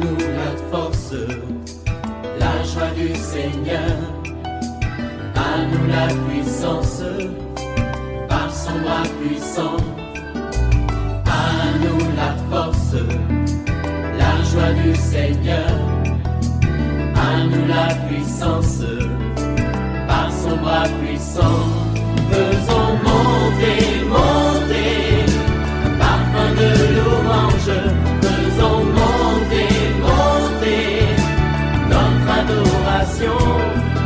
nous la force, la joie du Seigneur. À nous la puissance, par son bras puissant. À nous la force, la joie du Seigneur. À nous la puissance, par son bras puissant. Faisons monter, monter, un parfum de louange. Faisons monter, monter, notre adoration.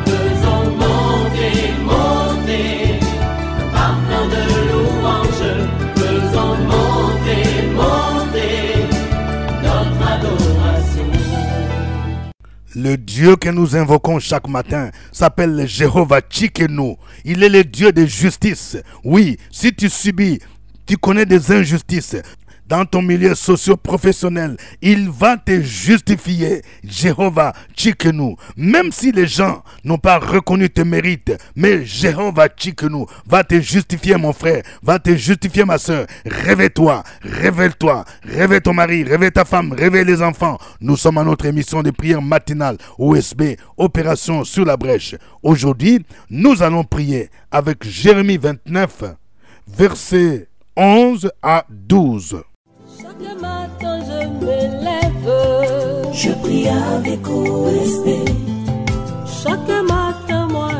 Faisons monter, monter, un parfum de louange. Faisons monter, monter, notre adoration. Le Dieu que nous invoquons chaque matin s'appelle Jéhovah Tsidkenu. Il est le Dieu de justice. Oui, si tu subis, tu connais des injustices dans ton milieu socio-professionnel, il va te justifier, Jéhovah Tsidkenu. Même si les gens n'ont pas reconnu tes mérites, mais Jéhovah Tsidkenu va te justifier, mon frère, va te justifier, ma soeur. Réveille-toi, révèle-toi, réveille ton mari, réveille ta femme, réveille les enfants. Nous sommes à notre émission de prière matinale, OSB, Opération sur la brèche. Aujourd'hui, nous allons prier avec Jérémie 29, versets 11 à 12. Chaque matin je me lève, je prie avec OSB. Chaque matin moi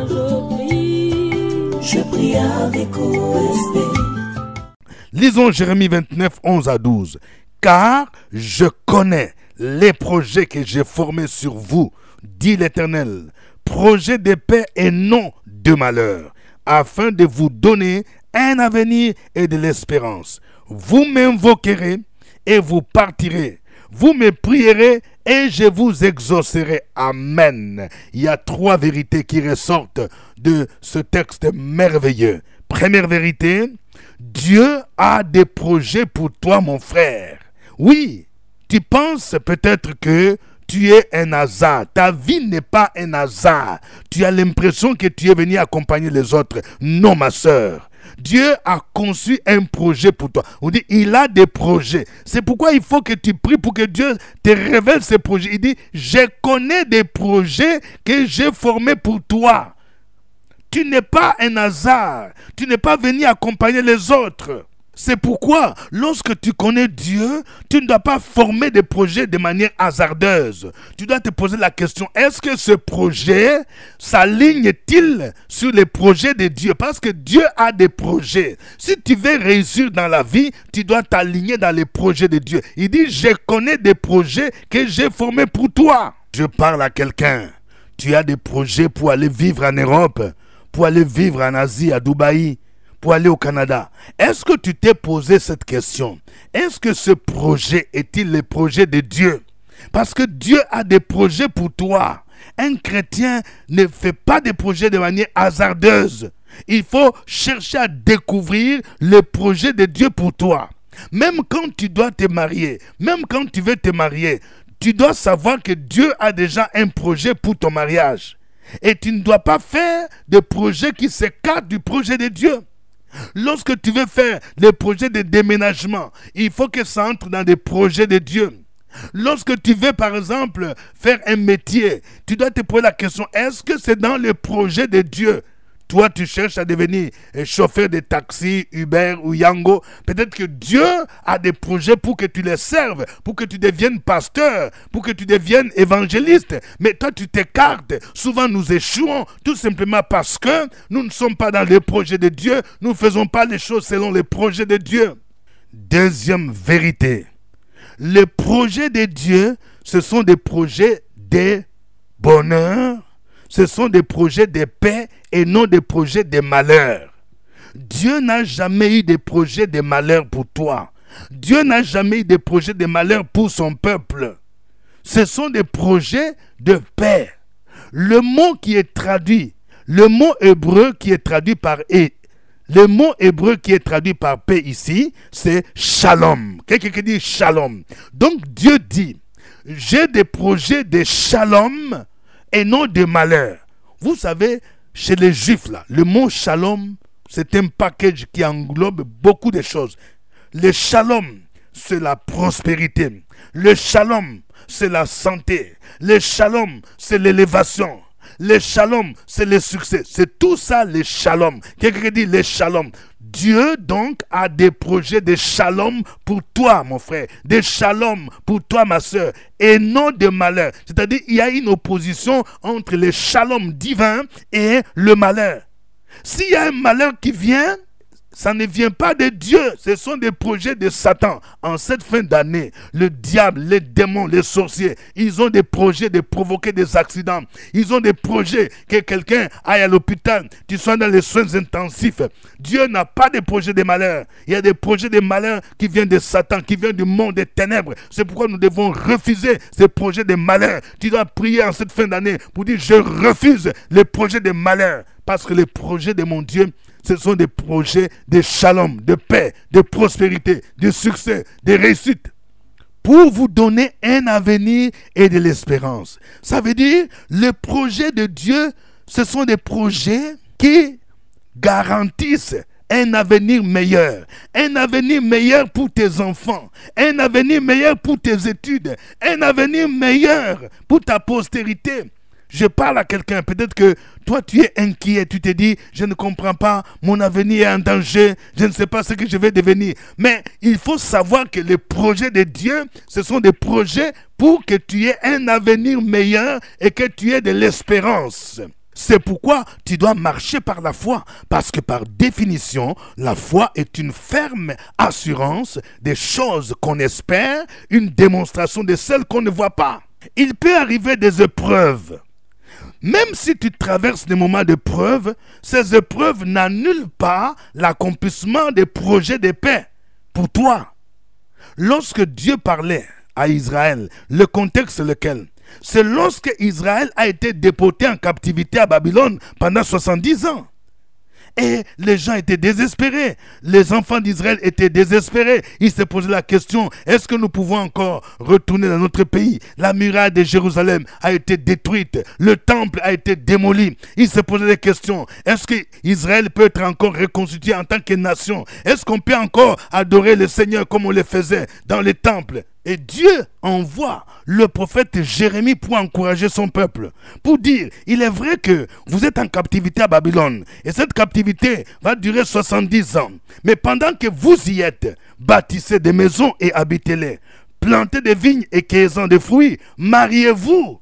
je prie avec OSB. Lisons Jérémie 29, 11 à 12. Car je connais les projets que j'ai formés sur vous, dit l'Éternel, projets de paix et non de malheur, afin de vous donner un avenir et de l'espérance. Vous m'invoquerez et vous partirez. Vous me prierez et je vous exaucerai. Amen. Il y a 3 vérités qui ressortent de ce texte merveilleux. Première vérité, Dieu a des projets pour toi, mon frère. Oui, tu penses peut-être que tu es un hasard. Ta vie n'est pas un hasard. Tu as l'impression que tu es venu accompagner les autres. Non, ma soeur. Dieu a conçu un projet pour toi. On dit, il a des projets. C'est pourquoi il faut que tu pries pour que Dieu te révèle ces projets. Il dit, je connais des projets que j'ai formés pour toi. Tu n'es pas un hasard. Tu n'es pas venu accompagner les autres. C'est pourquoi, lorsque tu connais Dieu, tu ne dois pas former des projets de manière hasardeuse. Tu dois te poser la question, est-ce que ce projet s'aligne-t-il sur les projets de Dieu? Parce que Dieu a des projets. Si tu veux réussir dans la vie, tu dois t'aligner dans les projets de Dieu. Il dit, je connais des projets que j'ai formés pour toi. Je parle à quelqu'un. Tu as des projets pour aller vivre en Europe, pour aller vivre en Asie, à Dubaï, pour aller au Canada. Est-ce que tu t'es posé cette question? Est-ce que ce projet est-il le projet de Dieu? Parce que Dieu a des projets pour toi. Un chrétien ne fait pas des projets de manière hasardeuse. Il faut chercher à découvrir le projet de Dieu pour toi. Même quand tu dois te marier, même quand tu veux te marier, tu dois savoir que Dieu a déjà un projet pour ton mariage. Et tu ne dois pas faire des projets qui s'écartent du projet de Dieu. Lorsque tu veux faire des projets de déménagement, il faut que ça entre dans des projets de Dieu. Lorsque tu veux, par exemple, faire un métier, tu dois te poser la question, est-ce que c'est dans le projet de Dieu? Toi, tu cherches à devenir chauffeur de taxi, Uber ou Yango. Peut-être que Dieu a des projets pour que tu les serves, pour que tu deviennes pasteur, pour que tu deviennes évangéliste. Mais toi, tu t'écartes. Souvent, nous échouons tout simplement parce que nous ne sommes pas dans les projets de Dieu. Nous ne faisons pas les choses selon les projets de Dieu. Deuxième vérité. Les projets de Dieu, ce sont des projets de bonheur. Ce sont des projets de paix et non des projets de malheur. Dieu n'a jamais eu des projets de malheur pour toi. Dieu n'a jamais eu des projets de malheur pour son peuple. Ce sont des projets de paix. Le mot qui est traduit, le mot hébreu qui est traduit par le mot hébreu qui est traduit par paix ici, c'est shalom. Quelqu'un qui dit shalom. Donc Dieu dit, j'ai des projets de shalom et non de malheur. Vous savez, chez les Juifs, là, le mot shalom, c'est un package qui englobe beaucoup de choses. Le shalom, c'est la prospérité. Le shalom, c'est la santé. Les shalom, c'est l'élévation. Les shalom, c'est le succès. C'est tout ça, les shalom. Quelqu'un dit les shalom. Dieu donc a des projets de shalom pour toi, mon frère. Des shalom pour toi, ma soeur. Et non de malheur. C'est-à-dire, il y a une opposition entre le shalom divin et le malheur. S'il y a un malheur qui vient, ça ne vient pas de Dieu, ce sont des projets de Satan. En cette fin d'année, le diable, les démons, les sorciers, ils ont des projets de provoquer des accidents. Ils ont des projets que quelqu'un aille à l'hôpital, tu sois dans les soins intensifs. Dieu n'a pas de projets de malheur. Il y a des projets de malheur qui viennent de Satan, qui viennent du monde des ténèbres. C'est pourquoi nous devons refuser ces projets de malheur. Tu dois prier en cette fin d'année pour dire, je refuse les projets de malheur. Parce que les projets de mon Dieu, ce sont des projets de shalom, de paix, de prospérité, de succès, de réussite. Pour vous donner un avenir et de l'espérance. Ça veut dire, les projets de Dieu, ce sont des projets qui garantissent un avenir meilleur. Un avenir meilleur pour tes enfants. Un avenir meilleur pour tes études. Un avenir meilleur pour ta postérité. Je parle à quelqu'un, peut-être que toi tu es inquiet, tu te dis, je ne comprends pas, mon avenir est en danger, je ne sais pas ce que je vais devenir. Mais il faut savoir que les projets de Dieu, ce sont des projets pour que tu aies un avenir meilleur et que tu aies de l'espérance. C'est pourquoi tu dois marcher par la foi, parce que par définition, la foi est une ferme assurance des choses qu'on espère, une démonstration de celles qu'on ne voit pas. Il peut arriver des épreuves. Même si tu traverses des moments d'épreuve, ces épreuves n'annulent pas l'accomplissement des projets de paix pour toi. Lorsque Dieu parlait à Israël, le contexte est lequel? C'est lorsque Israël a été déporté en captivité à Babylone pendant 70 ans. Et les gens étaient désespérés. Les enfants d'Israël étaient désespérés. Ils se posaient la question, est-ce que nous pouvons encore retourner dans notre pays? La muraille de Jérusalem a été détruite. Le temple a été démoli. Ils se posaient des questions. Est-ce qu'Israël peut être encore reconstitué en tant que nation? Est-ce qu'on peut encore adorer le Seigneur comme on le faisait dans les temples? Et Dieu envoie le prophète Jérémie pour encourager son peuple. Pour dire, il est vrai que vous êtes en captivité à Babylone. Et cette captivité va durer 70 ans. Mais pendant que vous y êtes, bâtissez des maisons et habitez-les. Plantez des vignes et cueillez-en des fruits. Mariez-vous.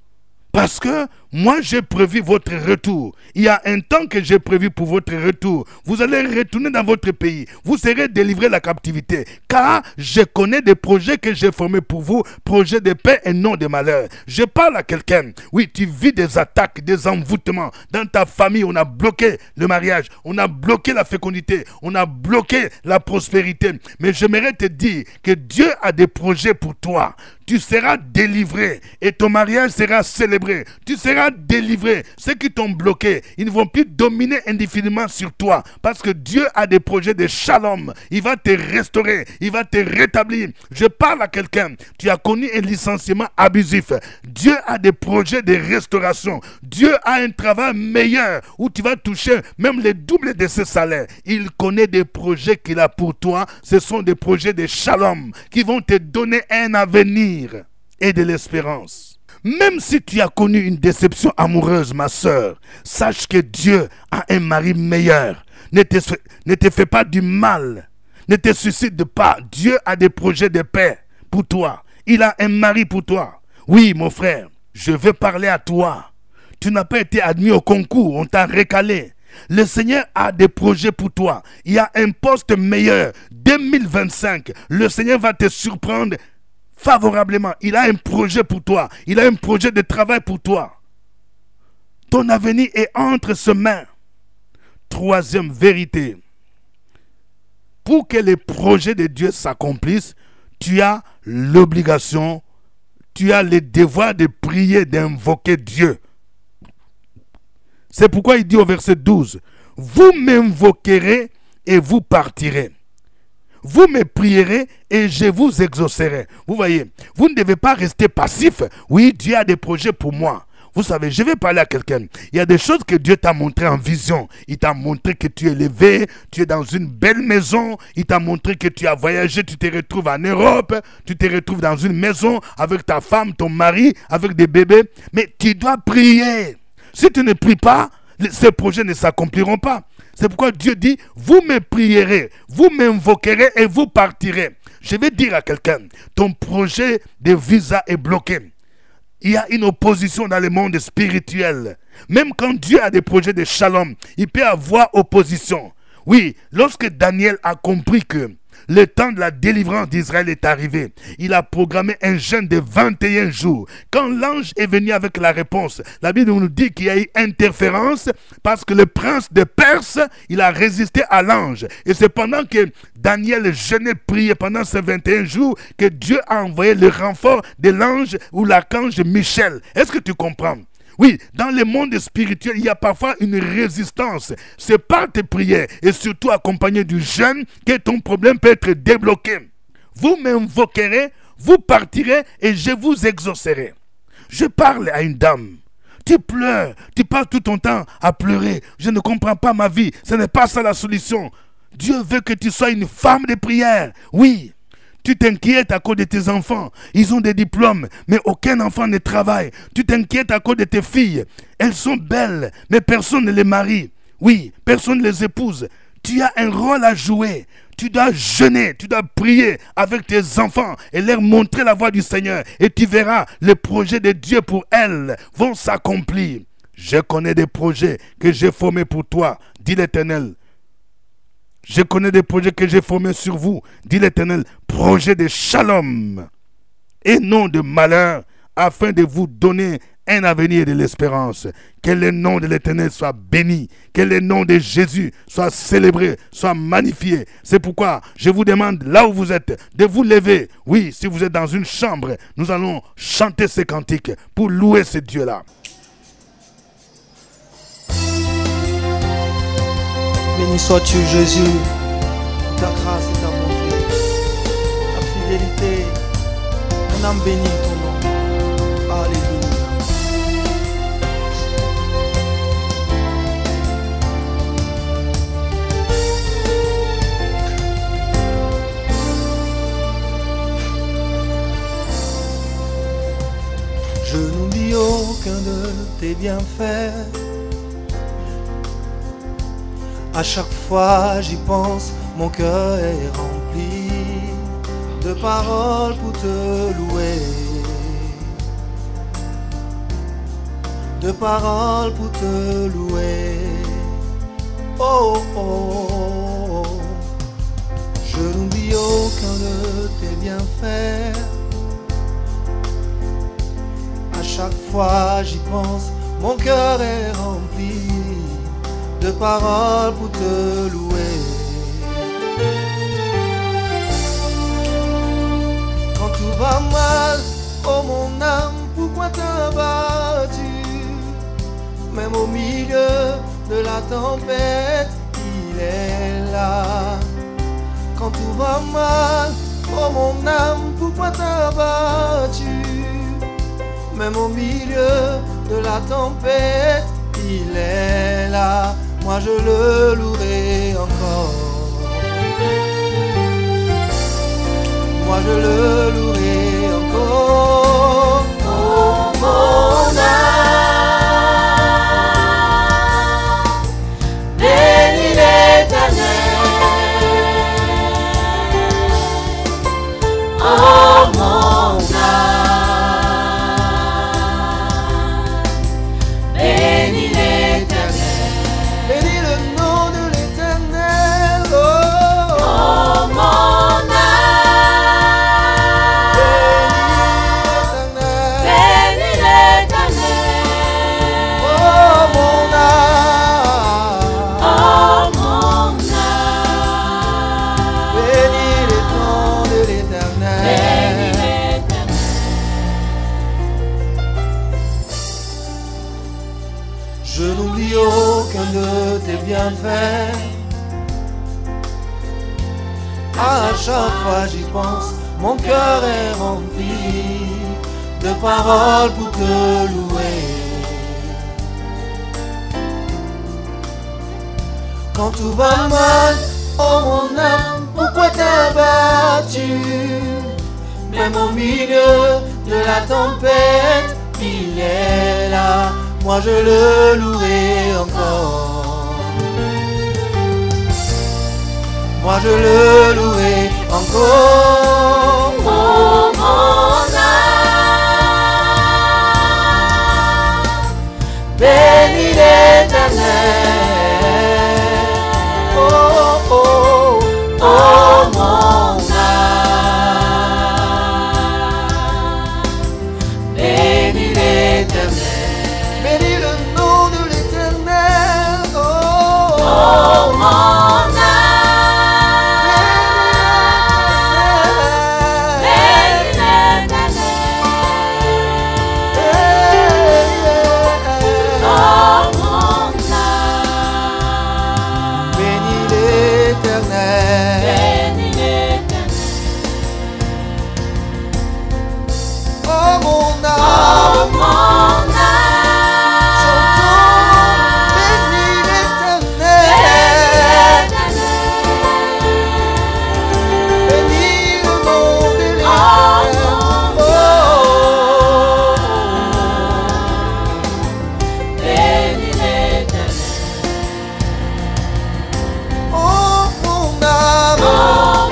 Parce que moi, j'ai prévu votre retour. Il y a un temps que j'ai prévu pour votre retour. Vous allez retourner dans votre pays. Vous serez délivrés de la captivité. Car je connais des projets que j'ai formés pour vous. Projets de paix et non de malheur. Je parle à quelqu'un. Oui, tu vis des attaques, des envoûtements. Dans ta famille, on a bloqué le mariage. On a bloqué la fécondité. On a bloqué la prospérité. Mais j'aimerais te dire que Dieu a des projets pour toi. Tu seras délivré et ton mariage sera célébré. Tu seras délivré. Ceux qui t'ont bloqué, ils ne vont plus dominer indéfiniment sur toi. Parce que Dieu a des projets de shalom. Il va te restaurer. Il va te rétablir. Je parle à quelqu'un. Tu as connu un licenciement abusif. Dieu a des projets de restauration. Dieu a un travail meilleur où tu vas toucher même le double de ce salaire. Il connaît des projets qu'il a pour toi. Ce sont des projets de shalom qui vont te donner un avenir et de l'espérance. Même si tu as connu une déception amoureuse, ma soeur, sache que Dieu a un mari meilleur. Ne te fais pas du mal. Ne te suicide pas. Dieu a des projets de paix pour toi. Il a un mari pour toi. Oui, mon frère, je veux parler à toi. Tu n'as pas été admis au concours, on t'a recalé. Le Seigneur a des projets pour toi. Il y a un poste meilleur. 2025, le Seigneur va te surprendre favorablement. Il a un projet pour toi. Il a un projet de travail pour toi. Ton avenir est entre ses mains. Troisième vérité. Pour que les projets de Dieu s'accomplissent, tu as l'obligation, tu as le devoir de prier, d'invoquer Dieu. C'est pourquoi il dit au verset 12, « Vous m'invoquerez et vous partirez. Vous me prierez et je vous exaucerai. » Vous voyez, vous ne devez pas rester passif. Oui, Dieu a des projets pour moi. Vous savez, je vais parler à quelqu'un. Il y a des choses que Dieu t'a montré en vision. Il t'a montré que tu es élevé, tu es dans une belle maison. Il t'a montré que tu as voyagé, tu te retrouves en Europe. Tu te retrouves dans une maison avec ta femme, ton mari, avec des bébés. Mais tu dois prier. Si tu ne pries pas, ces projets ne s'accompliront pas. C'est pourquoi Dieu dit, vous me prierez, vous m'invoquerez et vous partirez. Je vais dire à quelqu'un, ton projet de visa est bloqué. Il y a une opposition dans le monde spirituel. Même quand Dieu a des projets de shalom, il peut avoir opposition. Oui, lorsque Daniel a compris que le temps de la délivrance d'Israël est arrivé, il a programmé un jeûne de 21 jours. Quand l'ange est venu avec la réponse, la Bible nous dit qu'il y a eu interférence parce que le prince de Perse, il a résisté à l'ange. Et c'est pendant que Daniel jeûnait, priait pendant ces 21 jours que Dieu a envoyé le renfort de l'ange ou l'archange Michel. Est-ce que tu comprends? Oui, dans le monde spirituel, il y a parfois une résistance. C'est par tes prières et surtout accompagné du jeûne que ton problème peut être débloqué. Vous m'invoquerez, vous partirez et je vous exaucerai. Je parle à une dame. Tu pleures, tu passes tout ton temps à pleurer. Je ne comprends pas ma vie, ce n'est pas ça la solution. Dieu veut que tu sois une femme de prière. Oui. Tu t'inquiètes à cause de tes enfants. Ils ont des diplômes, mais aucun enfant ne travaille. Tu t'inquiètes à cause de tes filles. Elles sont belles, mais personne ne les marie. Oui, personne ne les épouse. Tu as un rôle à jouer. Tu dois jeûner, tu dois prier avec tes enfants et leur montrer la voie du Seigneur. Et tu verras, les projets de Dieu pour elles vont s'accomplir. Je connais des projets que j'ai formés pour toi, dit l'Éternel. Je connais des projets que j'ai formés sur vous, dit l'Éternel, projets de shalom et non de malheur, afin de vous donner un avenir de l'espérance. Que le nom de l'Éternel soit béni, que le nom de Jésus soit célébré, soit magnifié. C'est pourquoi je vous demande, là où vous êtes, de vous lever. Oui, si vous êtes dans une chambre, nous allons chanter ces cantiques pour louer ce Dieu-là. Béni sois-tu, Jésus, ta grâce et ta bonté, ta fidélité. Mon âme bénit ton nom. Alléluia. Je n'oublie aucun de tes bienfaits. À chaque fois j'y pense, mon cœur est rempli de paroles pour te louer, de paroles pour te louer. Oh, oh, oh. Je n'oublie aucun de tes bienfaits. À chaque fois j'y pense, mon cœur est rempli de paroles pour te louer. Quand tout va mal, oh mon âme, pourquoi t'as battu? Même au milieu de la tempête, il est là. Quand tout va mal, oh mon âme, pourquoi t'as battu? Même au milieu de la tempête, il est là. Moi je le louerai encore. Moi je le louerai encore. Oh mon âme, bénis l'Éternel. Oh mon âme, bénis l'Éternel. Bénis le nom de l'Éternel. Oh, Oh mon âme, bénis l'Éternel. bénis l'Éternel. Oh mon âme, Oh mon âme, bénis le nom de bénis l'Éternel. l'Éternel. Je n'oublie aucun de tes bienfaits. À chaque fois j'y pense, mon cœur est rempli de paroles pour te louer, Quand tout va mal, oh mon âme, pourquoi t'as battu? Même au milieu de la tempête, il est là, moi je le louerai encore. Moi je le louerai encore. Oh mon âme, Bénis l'Éternel. Oh, oh, oh mon âme, bénis l'Éternel. Bénis le nom de l'Éternel. Oh, oh mon âme, bénis l'Éternel, oh mon âme, bénis l'Éternel. bénis l'Éternel, Oh mon oh âme, mon âme, chantons, bénis l'Éternel. Bénis le nom de l'Éternel. bénis l'Éternel, Oh mon âme, oh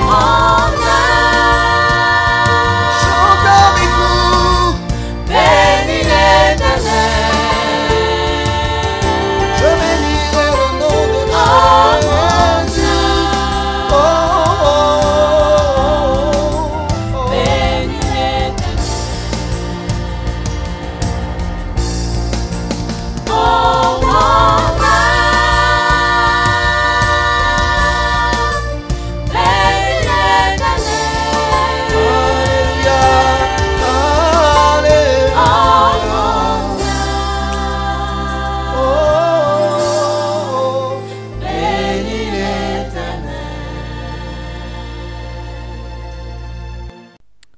mon âme, chante avec nous. bénis l'Éternel, Je bénirai le nom de oh l'Éternel. mon Oh, oh, oh, oh. bénis l'Éternel, oh mon âme, bénis l'Éternel, Alléluia, oh mon Alléluia. Oh, bénis l'Éternel.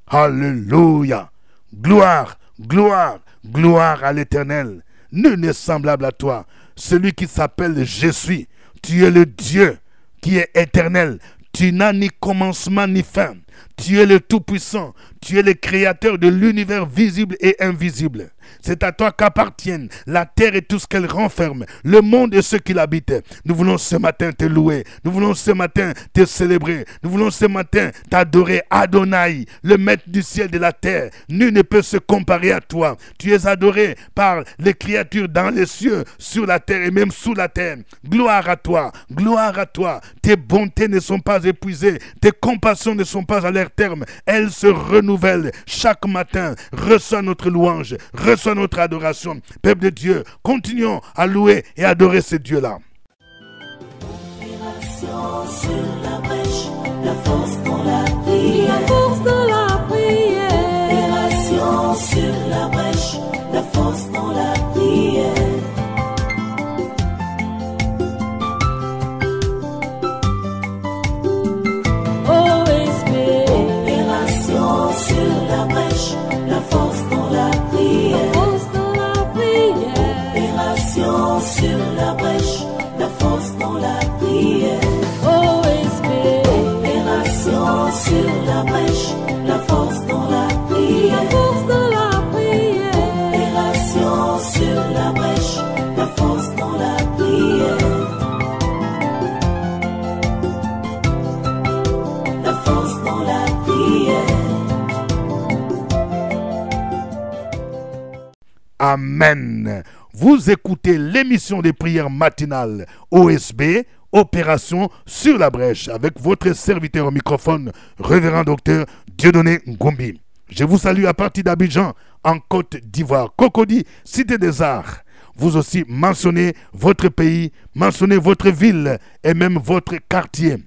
Alléluia. Gloire, gloire, gloire à l'Éternel. Nul n'est semblable à toi. Celui qui s'appelle Je suis. Tu es le Dieu qui est éternel. Tu n'as ni commencement ni fin. Tu es le Tout-Puissant. Tu es le Créateur de l'univers visible et invisible. C'est à toi qu'appartiennent la terre et tout ce qu'elle renferme, le monde et ceux qui l'habitent. Nous voulons ce matin te louer. Nous voulons ce matin te célébrer. Nous voulons ce matin t'adorer, Adonai, le maître du ciel et de la terre. Nul ne peut se comparer à toi. Tu es adoré par les créatures dans les cieux, sur la terre et même sous la terre. Gloire à toi, gloire à toi. Tes bontés ne sont pas épuisées. Tes compassions ne sont pas à leur terme. Elles se renouvellent chaque matin. Reçois notre louange, reçois notre adoration. Peuple de Dieu, continuons à louer et adorer ce Dieu-là. Opération sur la brèche, la force dans la prière. Force de la prière, Opération sur la brèche, la force dans la prière. OSB, Opération sur la brèche, la force dans la prière. force de la prière, Opération sur la brèche, la force dans la prière. OSB, Opération sur la brèche, la force dans la prière. force de la prière, Opération sur la brèche, la force dans la prière. La force dans la prière. Amen. Vous écoutez l'émission des prières matinales OSB, Opération sur la brèche, avec votre serviteur au microphone, révérend docteur Dieudonné Ngombi. Je vous salue à partir d'Abidjan, en Côte d'Ivoire. Cocody, Cité des Arts. Vous aussi mentionnez votre pays, mentionnez votre ville et même votre quartier.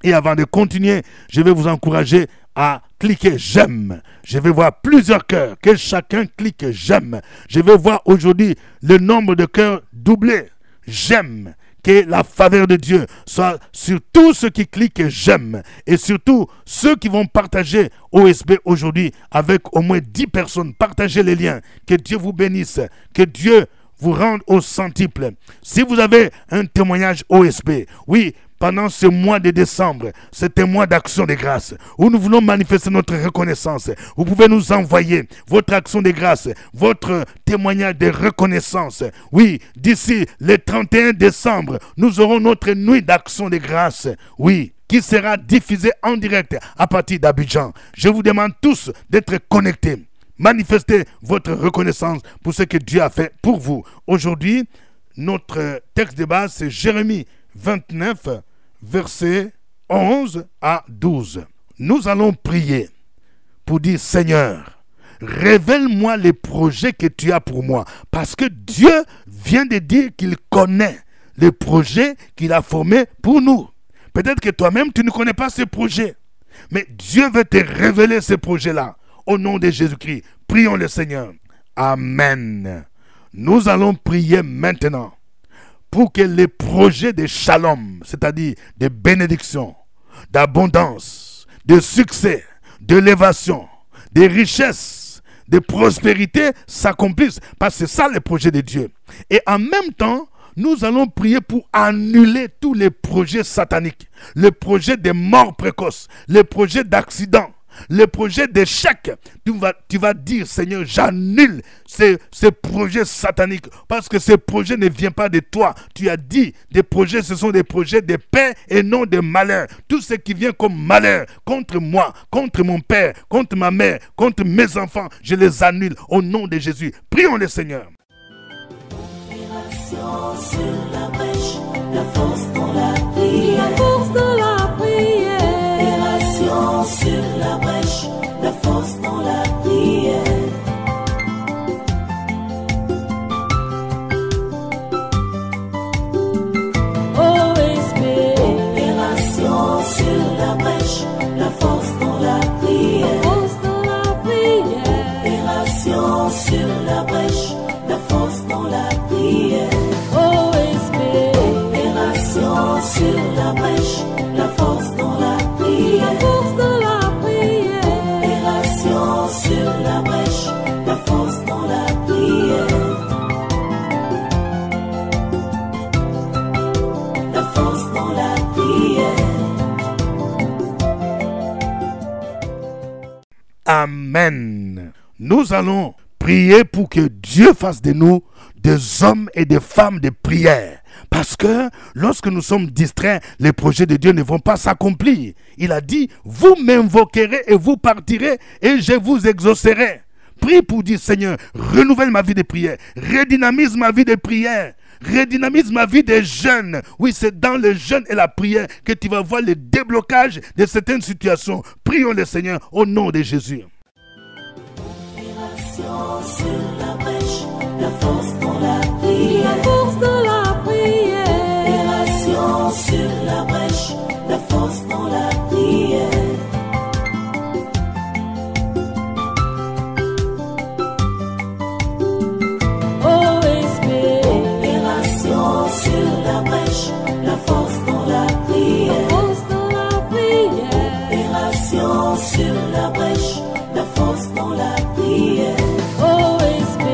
Et avant de continuer, je vais vous encourager à cliquer j'aime. Je vais voir plusieurs cœurs, que chacun clique j'aime. Je vais voir aujourd'hui le nombre de cœurs doublé. J'aime. Que la faveur de Dieu soit sur tous ceux qui cliquent j'aime. Et surtout ceux qui vont partager OSB aujourd'hui avec au moins 10 personnes. Partagez les liens. Que Dieu vous bénisse. Que Dieu vous rendre au centuple. Si vous avez un témoignage OSB, oui, pendant ce mois de décembre, c'est un mois d'action de grâce où nous voulons manifester notre reconnaissance. Vous pouvez nous envoyer votre action de grâce, votre témoignage de reconnaissance. Oui, d'ici le 31 décembre, nous aurons notre nuit d'action de grâce. Oui, qui sera diffusée en direct à partir d'Abidjan. Je vous demande tous d'être connectés. Manifestez votre reconnaissance pour ce que Dieu a fait pour vous. Aujourd'hui, notre texte de base, c'est Jérémie 29, versets 11 à 12. Nous allons prier pour dire, Seigneur, révèle-moi les projets que tu as pour moi. Parce que Dieu vient de dire qu'il connaît les projets qu'il a formés pour nous. Peut-être que toi-même, tu ne connais pas ces projets. Mais Dieu veut te révéler ces projets-là. Au nom de Jésus-Christ, prions le Seigneur. Amen. Nous allons prier maintenant pour que les projets de shalom, c'est-à-dire de bénédiction, d'abondance, de succès, d'élévation, de richesse, de prospérité s'accomplissent. Parce que c'est ça le projet de Dieu. Et en même temps, nous allons prier pour annuler tous les projets sataniques, les projets de mort précoce, les projets d'accident, les projets d'échec. Tu vas dire, Seigneur, j'annule ces projets sataniques parce que ces projets ne viennent pas de toi. Tu as dit, des projets, ce sont des projets de paix et non de malheur. Tout ce qui vient comme malheur contre moi, contre mon père, contre ma mère, contre mes enfants, je les annule au nom de Jésus. Prions le Seigneur. Sur la brèche, la force dans la prière. La force de la prière. Opération sur la brèche, la force dans la prière. OSB. Opération sur la brèche, la force dans la prière. Force de la prière. Opération sur la brèche, la force dans la prière. OSB. Opération sur la brèche, la force dans la prière. Force de la prière. Opération sur la brèche, la force dans la prière. La force dans la prière. Amen. Nous allons prier pour que Dieu fasse de nous des hommes et des femmes de prière. Parce que lorsque nous sommes distraits, les projets de Dieu ne vont pas s'accomplir. Il a dit, vous m'invoquerez et vous partirez et je vous exaucerai. Prie pour dire, Seigneur, renouvelle ma vie de prière, redynamise ma vie de prière, redynamise ma vie de jeûne. Oui, c'est dans le jeûne et la prière que tu vas voir le déblocage de certaines situations. Prions le Seigneur au nom de Jésus. Opération sur la brèche, la force dans la prière. La force de la prière. Opération sur la brèche, la force dans la prière. OSB. Opération sur la brèche, la force dans la prière. Force de la prière. Opération sur la brèche, la force dans la prière. OSB.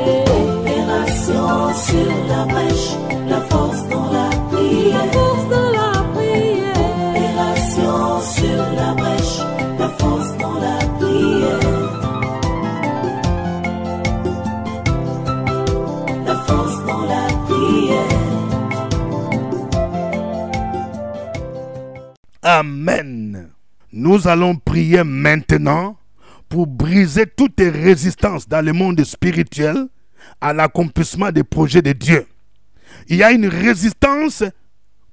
Opération sur la brèche, la force dans la prière. Force de la prière. Opération sur la brèche, la force dans la prière. La force dans la prière. Amen. Nous allons prier maintenant pour briser toutes les résistances dans le monde spirituel à l'accomplissement des projets de Dieu. Il y a une résistance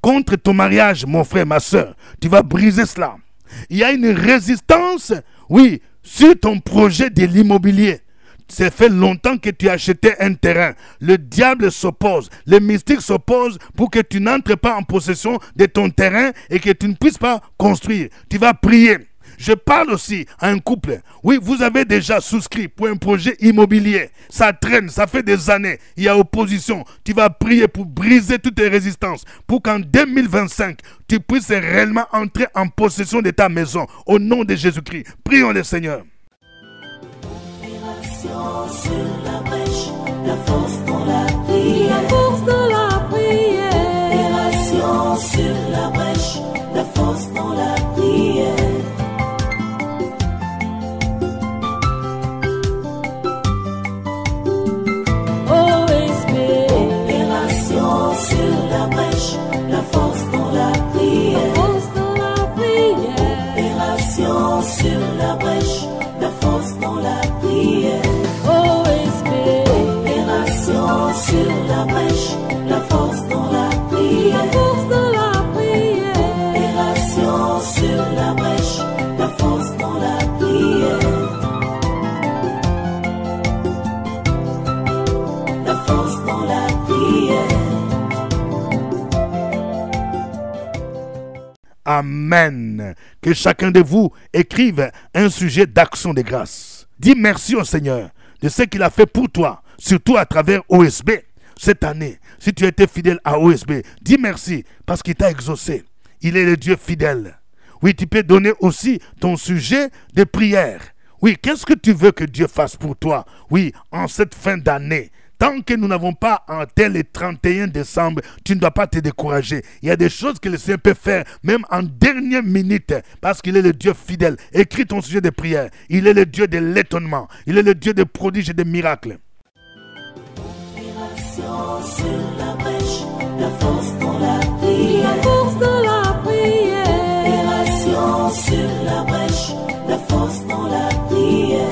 contre ton mariage, mon frère, ma soeur. Tu vas briser cela. Il y a une résistance, oui, sur ton projet de l'immobilier. Ça fait longtemps que tu as acheté un terrain. Le diable s'oppose, les mystiques s'opposent pour que tu n'entres pas en possession de ton terrain et que tu ne puisses pas construire. Tu vas prier. Je parle aussi à un couple. Oui, vous avez déjà souscrit pour un projet immobilier. Ça traîne, ça fait des années. Il y a opposition. Tu vas prier pour briser toutes les résistances. Pour qu'en 2025, tu puisses réellement entrer en possession de ta maison. Au nom de Jésus-Christ. Prions le Seigneur. Opération sur la brèche, la force dans la prière. Amen. Que chacun de vous écrive un sujet d'action de grâce. Dis merci au Seigneur de ce qu'il a fait pour toi, surtout à travers OSB. Cette année, si tu as été fidèle à OSB, dis merci parce qu'il t'a exaucé. Il est le Dieu fidèle. Oui, tu peux donner aussi ton sujet de prière. Oui, qu'est-ce que tu veux que Dieu fasse pour toi? Oui, en cette fin d'année. Tant que nous n'avons pas atteint le 31 décembre, tu ne dois pas te décourager. Il y a des choses que le Seigneur peut faire, même en dernière minute, parce qu'il est le Dieu fidèle. Écris ton sujet de prière. Il est le Dieu de l'étonnement. Il est le Dieu des prodiges et des miracles. Opération sur la brèche, la force dans la prière. La force de la prière. Opération sur la brèche, la force dans la prière.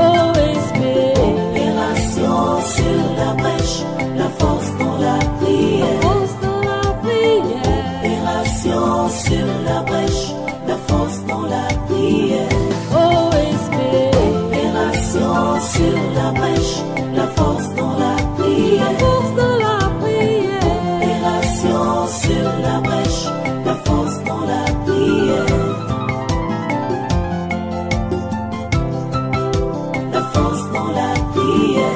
OSB. Opération sur la brèche, la force dans la prière. La force de la prière. Opération sur la brèche, la force dans la prière. OSB. Opération sur la brèche, la force dans la prière. La force de la prière. Opération sur la brèche, la force dans la prière. La force dans la prière.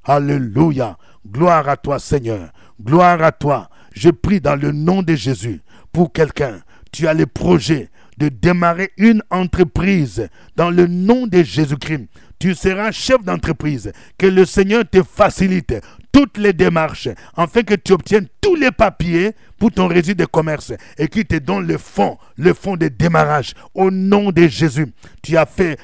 Alléluia. Gloire à toi, Seigneur. Gloire à toi. Je prie dans le nom de Jésus pour quelqu'un. Tu as le projet de démarrer une entreprise dans le nom de Jésus-Christ. Tu seras chef d'entreprise. Que le Seigneur te facilite toutes les démarches afin que tu obtiennes tous les papiers pour ton registre de commerce et qu'il te donne le fonds de démarrage au nom de Jésus. Tu as fait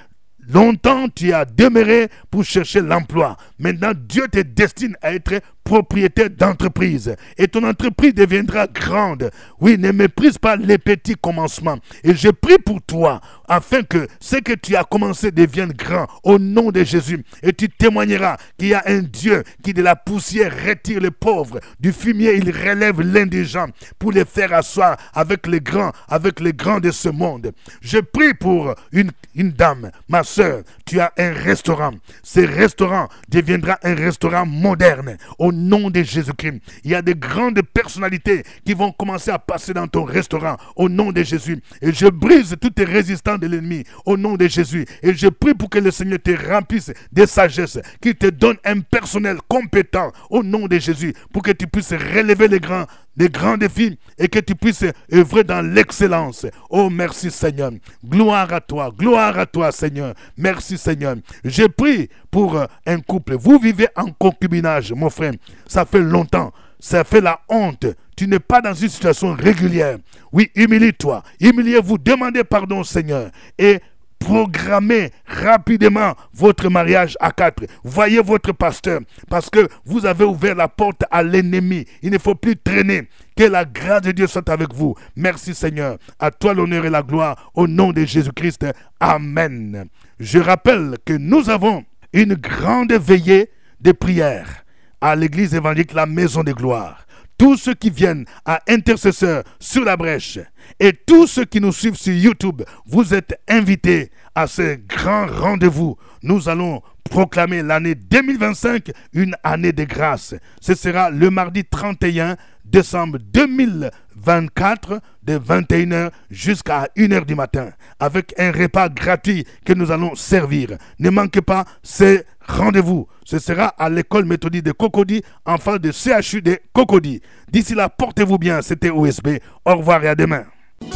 longtemps, tu as demeuré pour chercher l'emploi. Maintenant, Dieu te destine à être propriétaire d'entreprise. Et ton entreprise deviendra grande. Oui, ne méprise pas les petits commencements. Et je prie pour toi, afin que ce que tu as commencé devienne grand, au nom de Jésus. Et tu témoigneras qu'il y a un Dieu qui de la poussière retire les pauvres. Du fumier, il relève l'indigent pour les faire asseoir avec les grands de ce monde. Je prie pour une dame, ma soeur, tu as un restaurant. Ce restaurant deviendra un restaurant moderne. Au nom de Jésus-Christ, il y a de grandes personnalités qui vont commencer à passer dans ton restaurant au nom de Jésus. Et je brise tous tes résistants de l'ennemi au nom de Jésus. Et je prie pour que le Seigneur te remplisse de sagesse, qu'il te donne un personnel compétent au nom de Jésus, pour que tu puisses relever les grands défis et que tu puisses œuvrer dans l'excellence. Oh, merci Seigneur. Gloire à toi Seigneur. Merci Seigneur. Je prie pour un couple. Vous vivez en concubinage, mon frère. Ça fait longtemps. Ça fait la honte. Tu n'es pas dans une situation régulière. Oui, humilie-toi. Humiliez-vous. Demandez pardon au Seigneur. Et programmez rapidement votre mariage à 4. Voyez votre pasteur, parce que vous avez ouvert la porte à l'ennemi. Il ne faut plus traîner. Que la grâce de Dieu soit avec vous. Merci Seigneur. À toi l'honneur et la gloire au nom de Jésus-Christ. Amen. Je rappelle que nous avons une grande veillée de prière à l'église évangélique La Maison de Gloire. Tous ceux qui viennent à Intercesseur sur la brèche et tous ceux qui nous suivent sur YouTube, vous êtes invités à ce grand rendez-vous. Nous allons proclamer l'année 2025 une année de grâce. Ce sera le mardi 31 décembre 2024 de 21h jusqu'à 1h du matin avec un repas gratuit que nous allons servir. Ne manquez pas ce rendez-vous. Ce sera à l'école méthodique de Cocody en face de CHU de Cocody. D'ici là, portez-vous bien. C'était OSB. Au revoir et à demain. À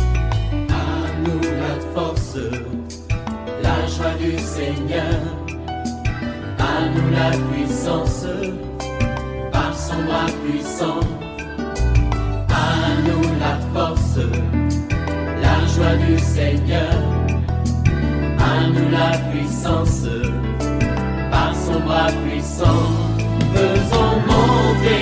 nous la force, la joie du Seigneur. À nous la puissance, par son bras puissant. À nous la force, la joie du Seigneur. À nous la puissance, par son bras puissant. Faisons monter